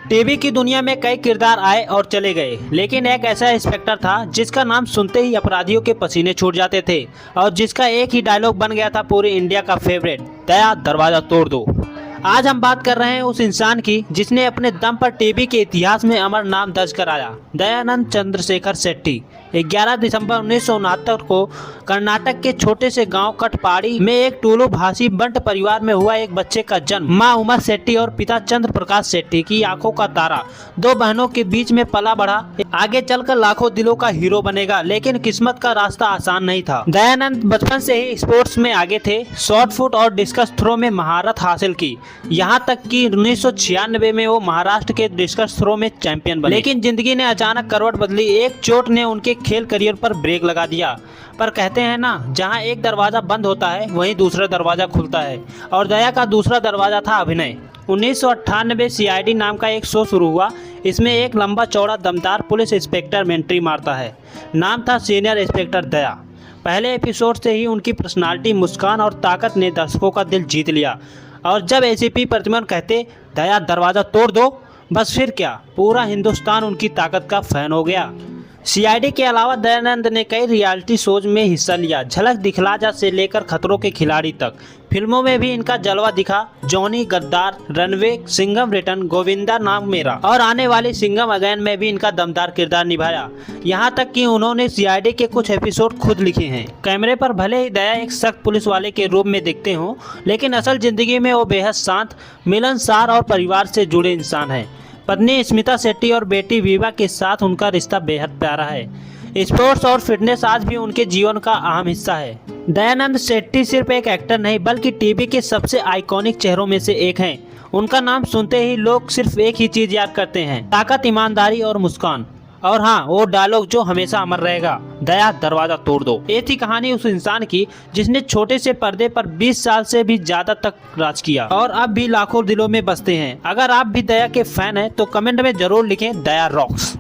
TV की दुनिया में कई किरदार आए और चले गए, लेकिन एक ऐसा इंस्पेक्टर था जिसका नाम सुनते ही अपराधियों के पसीने छूट जाते थे और जिसका एक ही डायलॉग बन गया था पूरी इंडिया का फेवरेट, दया दरवाजा तोड़ दो। आज हम बात कर रहे हैं उस इंसान की जिसने अपने दम पर टीवी के इतिहास में अमर नाम दर्ज कराया, दयानंद चंद्रशेखर शेट्टी। 11 दिसंबर 1969 को कर्नाटक के छोटे से गांव कटपाड़ी में एक टूलू भाषी बंट परिवार में हुआ एक बच्चे का जन्म। मां उमा शेट्टी और पिता चंद्र प्रकाश शेट्टी की आंखों का तारा दो बहनों के बीच में पला बढ़ा। आगे चलकर लाखों दिलों का हीरो बनेगा, लेकिन किस्मत का रास्ता आसान नहीं था। दयानंद बचपन से ही स्पोर्ट्स में आगे थे, शॉर्ट फुट और डिस्कस थ्रो में महारत हासिल की, यहाँ तक कि 1996 में वो महाराष्ट्र के डिस्कस थ्रो में चैंपियन बने। लेकिन जिंदगी ने अचानक करवट बदली, एक चोट ने उनके खेल करियर पर ब्रेक लगा दिया। पर कहते हैं ना, जहाँ एक दरवाजा बंद होता है वहीं दूसरा दरवाजा खुलता है, और दया का दूसरा दरवाजा था अभिनय। 1998 CID नाम का एक शो शुरू हुआ। इसमें एक लंबा चौड़ा दमदार पुलिस इंस्पेक्टर में एंट्री मारता है। नाम था सीनियर इंस्पेक्टर दया। पहले एपिसोड से ही उनकी पर्सनालिटी, मुस्कान और ताकत ने दर्शकों का दिल जीत लिया। और जब ACP प्रतिमन कहते दया दरवाज़ा तोड़ दो, बस फिर क्या, पूरा हिंदुस्तान उनकी ताकत का फैन हो गया। CID के अलावा दयानंद ने कई रियलिटी शोज में हिस्सा लिया, झलक दिखला जा से लेकर खतरों के खिलाड़ी तक। फिल्मों में भी इनका जलवा दिखा, जॉनी, गद्दार, रनवे, सिंघम रिटर्न, गोविंदा नाम मेरा और आने वाली सिंघम अगेन में भी इनका दमदार किरदार निभाया। यहाँ तक कि उन्होंने CID के कुछ एपिसोड खुद लिखे हैं। कैमरे पर भले ही दया एक सख्त पुलिस वाले के रूप में दिखते हों, लेकिन असल जिंदगी में वो बेहद शांत, मिलनसार और परिवार से जुड़े इंसान हैं। पत्नी स्मिता शेट्टी और बेटी विवा के साथ उनका रिश्ता बेहद प्यारा है। स्पोर्ट्स और फिटनेस आज भी उनके जीवन का अहम हिस्सा है। दयानंद शेट्टी सिर्फ एक एक्टर नहीं, बल्कि टीवी के सबसे आइकॉनिक चेहरों में से एक हैं। उनका नाम सुनते ही लोग सिर्फ एक ही चीज याद करते हैं, ताकत, ईमानदारी और मुस्कान। और हाँ, वो डायलॉग जो हमेशा अमर रहेगा, दया दरवाजा तोड़ दो। ये थी कहानी उस इंसान की जिसने छोटे से पर्दे पर 20 साल से भी ज्यादा तक राज किया और अब भी लाखों दिलों में बसते हैं। अगर आप भी दया के फैन हैं तो कमेंट में जरूर लिखें, दया रॉक्स।